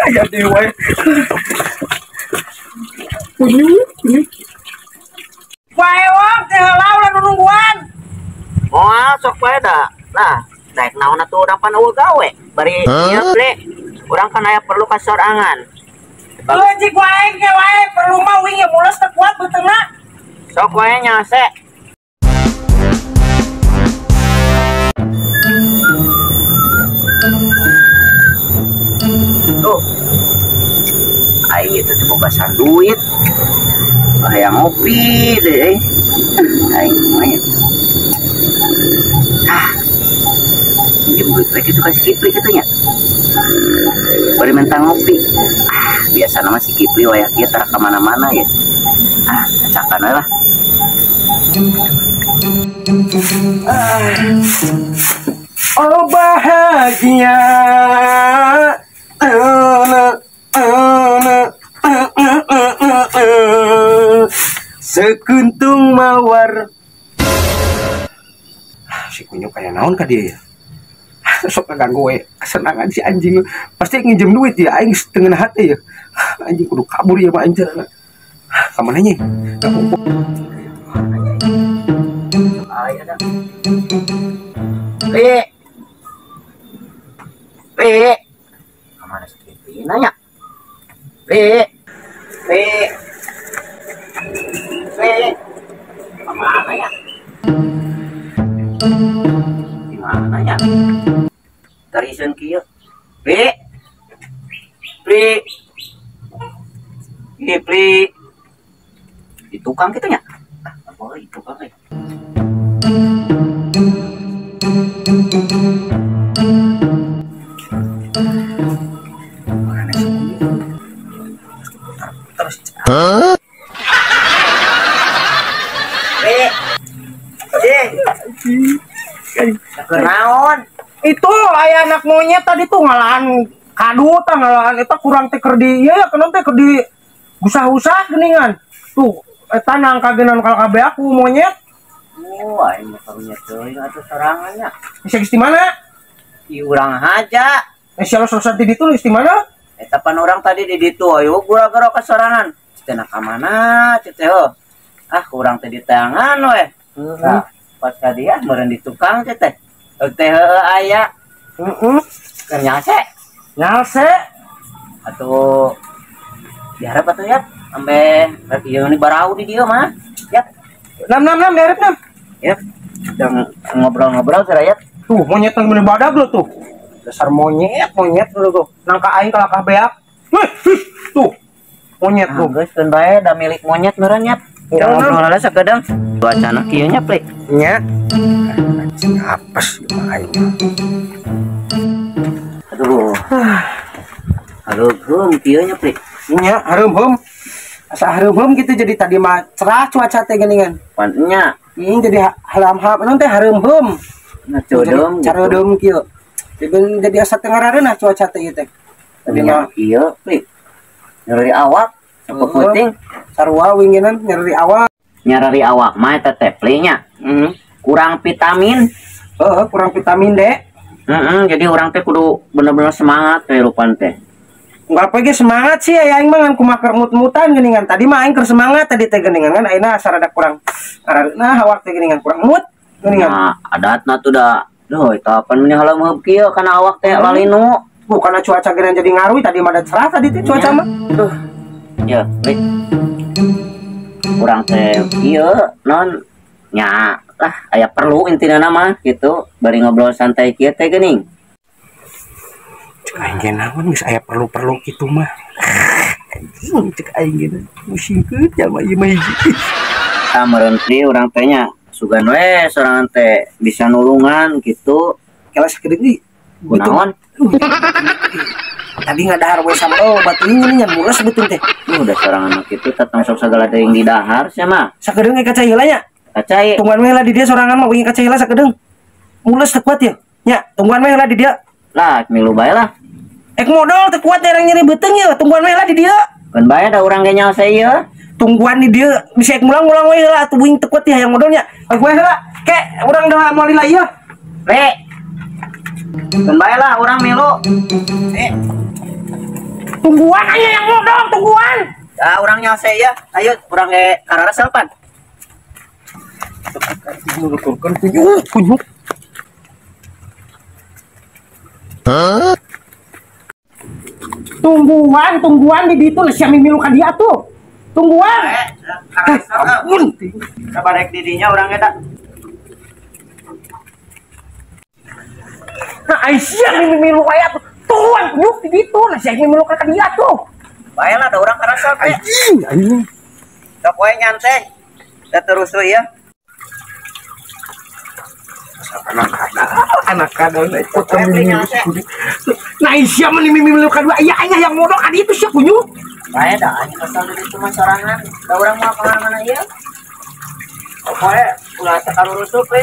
Aya dewa. Kunyu. Wae wong teh heula udah nungguan. Moal sok bae da. Lah, daek naon atuh urang pan eueuh gawe. Bari ieu ple. Urang kan aya perlu ka sorangan. Lu cik wae ge wae perlu mah wing ya mules teu kuat beuteungna. Sok wae nyase. Tuh. Aing itu teh boga duit. Aya ngopi deh. Aing main. Pinjem duit lagi itu kasih Kipli katanya. Bari minta ngopi. Biasa nama si Kipli wayah kieu tara ka mana-mana ya. Kacakan we lah. Oh bahagia. Sekuntung mawar. Si Kunyu kayak naon ka dia ya? Sok ngaganggu we kesenangan si anjing. Pasti nginjem duit ya aing setengah hati ya. Anjing kudu kabur ya mah anjing. Ka mana nya? Kemana sih? Nanya. Kemana ya? Gimana ya? Tarisan kieu. Pli. Di tukang gitu nya. Apa itu tukang we? Mana sih? Terus. Kenaon? Itu aya anak monyet tadi tuh ngalahan kadu tah ngalahan eta kurang teh keur di ieu ya kenon teh keur di usah-usah geuningan. Tuh eta nang kagenan ka kabeh aku monyet. Aing mah karunya teuing atuh sorangannya. Bisa di mana? Di urang haja. Insyaallah selesai di ditu di mana? Eta pan urang tadi di ditu ayo gura-gura ka sorangan. Cenah ka mana ceteh heuh. Urang teh di tangan we. Nah, pas ka dia meureun di tukang teh. Teh heueuh aya. Keur nyase. Atuh diharap atuh ya. Ambe ieu ni barau di dieu mah. Ya. Nam diharap nam. Ya. Sedang ngobrol-ngobrol sarayat. Tuh monyet yang bener badag lo tuh. Dasar monyet lo tuh. Nang ka aing kalakah beak. Tuh. Monyet tuh. Geus keun bae da milik monyet meureun nya. Ngobrol lah sakedeng. Wacana kieu nya ple. Nya. Apes aing. Aduh, kieu nya ple. Nya hareum asa hareum gitu jadi tadi mah cerah cuaca teh geuningan. Pan nya. Jadi halam-halam anu teh hareum. Nah, codong carodong kieu. Jadi asa teu ngarareunah cuaca teh ieu teh. Tadi mah kieu ple. Nyeri awak, apa puting? Sarua winginan nyeri awak. Nyeri awak mah eta teh ple nya. Kurang vitamin. Kurang vitamin D. Jadi orang teh kudu bener-bener semangat teh rupan teh. Enggak apa semangat sih ya aing mah ngan kumaha mut-mutan geuningan. Tadi mah aing keur semangat tadi teh geuningan kan ayeuna asa rada kurang arareuna awak teh geuningan kurang mut geuningan. Nah, adatna tuh da. Duh, eta pan meni halam heup kieu kana awak teh lalinu. Bukanna cuaca geunan jadi ngaruh tadi mah da cerah tadi teh cuaca mah. Duh. Ya, baik. Kurang teh kieu non nya lah aya perlu intina nama gitu bari ngobrol santai kieu teh geuning. Aing ge naon geus aya perlu-perlu kitu mah. Anjing cek aing ge musingkeun jalma ieu mah hiji. Meureun pri urang teh nya sugan we sorangan teh bisa nulungan gitu. Kelas kedeng Kunaon? Tadi ngadahar we sambal batu ini nya mules betul teh. Udah sorangan kitu tetang sok sagala teh yang didahar sia mah. Sakedeung kaca heula nya. Kaca tungguan we heula di dia sorangan mah wingi kaca heula sakedeung. Mules teu kuat ya. Nya, tungguan we heula di dia. Lah, milu bae lah. Ek modal teu kuat derang nyeri beuteung ya, tungguan we heula di dia. Keun bae da urang ge nyaose ieu. Tungguan di dia bisa ek mulang-mulang we heula atuh wing teu kuat ya yang modalnya. Ek we heula. Ke urang da moal lila ieu. Le. Keun bae lah urang milu. Tungguan aja yang modal, tungguan. Ah, orangnya saya, ayo orang ke karara selpan. Menuturkan kunyuk. Tungguan di situ lah siapa milu ka dia tuh. Tungguan. Ampun. Kabarek didinya orang eta. Nah, Aisyah milu aya tuh. Tungguan kunyuk di situ lah siapa milu ka dia tuh. Baiklah ada orang karara selpan. Anjing. Sok wae nyantai. Da terus we ya. Anak kadang ikut Nah, Aisyah milu ka dua. Iya yang modal ka itu siapa kunyuk. Bae dah anya kesal di cuma sorangan. Da urang mah kemana-mana ieu. Pokoknya ulah sakaruru rusuh we.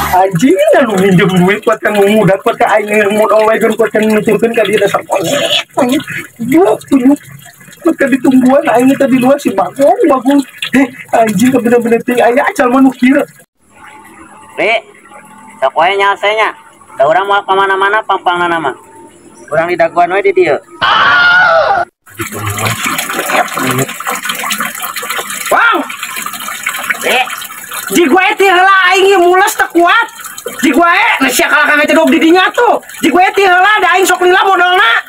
Anjing lu minjem duit buat kang muda buat ka aing modal wae buat kang nuturkeun ka dia dasar kunyuk. Buat ka ditungguan aing tadi luar si bagong. Anjing bener-bener ting aya acal manukir. Sok wae nyasenya. Da urang mau kemana-mana pampangna nama. Urang di daguan we di dieu. Bang. Di gue ti heula aing mules teu kuat. Di gue na sia kalakang cedog di dinya tuh. Di gue ti heula da aing sok lila modalna.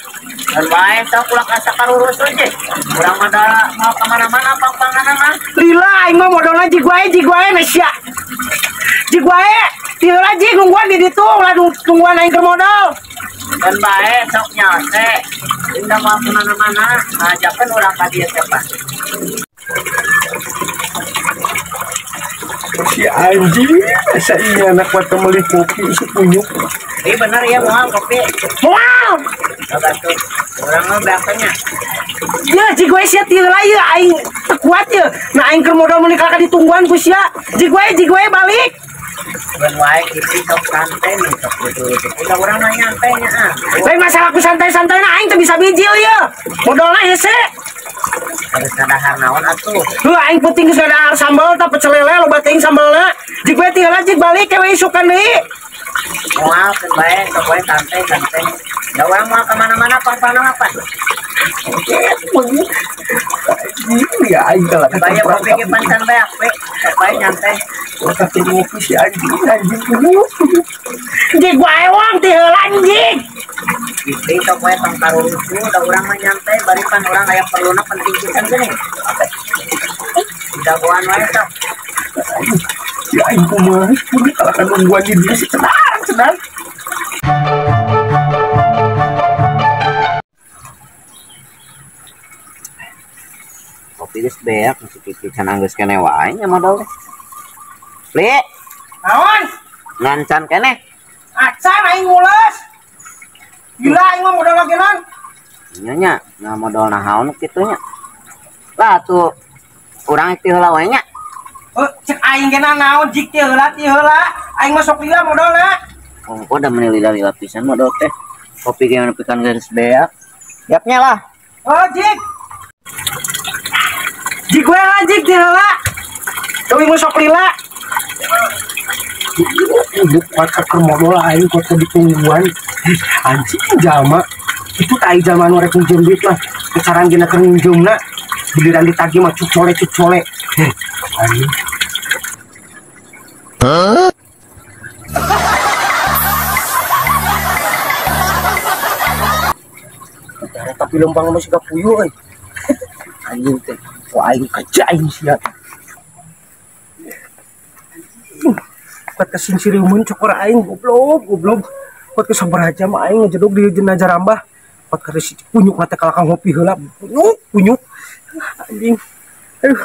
Dan bae sok ulah kasakarurus we. Urang mah da mau kemana-mana pampangna nama. Lila aing mah modalna di gue na sia. Di gue ti heula ji nungguan di ditu ulah nungguan aing keur modal. Dan bae sok nyase. Indah mau kemana-mana ngajakeun urang ka dieu teh Pak. Si anjing asa iya anak buat beli kopi si kunyuk. Bener ya moal kopi. Wow. Bantu. Urang mah biasanya. Ya ji gue sia ti heula ieu aing teu kuat ye. Nah aing keur modal menikah ka ditungguan ku sia. Ji gue balik. Dan wae kitu sok santai nih sok betul-betul. Udah urang mah nyantai nya ah. Lain masalah ku santai-santai na aing teu bisa bijil ye. Modalna hese. Harus sadahar naon atuh. Aing penting geus ada sambal teh pecel lele loba teuing sambalna. Jig we ti heula jig balik ke we isukan deui. Moal keun bae sok wae santai. Da urang mah kemana-mana pang-pangna apa? Ya aing kalah Bae kopi ge pancan bae we. Sok bae nyantai. Tapi ngopi si anjing kunyuk. Jig wae wong ti heula anjing. Iki sok wae tong karurusu da urang mah nyantai barikan urang aya perluna penting pisan geuning. Dagoan wae sok. Ya aing kumaha kudu kalah nungguan di dia si cenah. Kopi geus beak masih pipi can anggeus keneh wae nya modal teh. Li, Naon? ngancan keneh. Acan aing mules. Gila aing mah modal lagenan. Nya nya, nah modal nahaun kitu nya. Lah tuh urang ti heula wae nya. Cek aing kena naon jik ti heula aing mah sok lila modalna. Oh, udah menilila-lila pisan modal teh. Kopi ge nepikan geus beak. Yapnya lah. Oh jik. Jik we lah jik ti heula. Teuing mah sok lila. Ibu kuat ke modal aing kuat ke ditungguan. Anjing jalma. Itu tai jalma nu rek minjem duit lah. Kecaran gina keur minjemna. Giliran ditagih mah cucole. Anjing. Tapi lembang masih gak puyuh euy. Anjing teh. Wah aing kajain sia. Kuat kesin sirimun cokor aing goblok. Kuat ke sabaraha jam aing ngejedog di jenazah rambah. Kuat ke resi kunyuk mata kalakang ngopi heula. Kunyuk. Anjing. Aduh.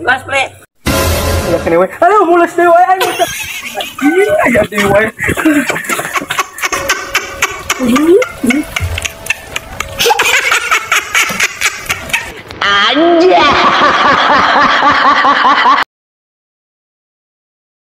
Gas ple. Ya kene we. Aduh mules deui we aing. Anjing aya deui we. Anjay.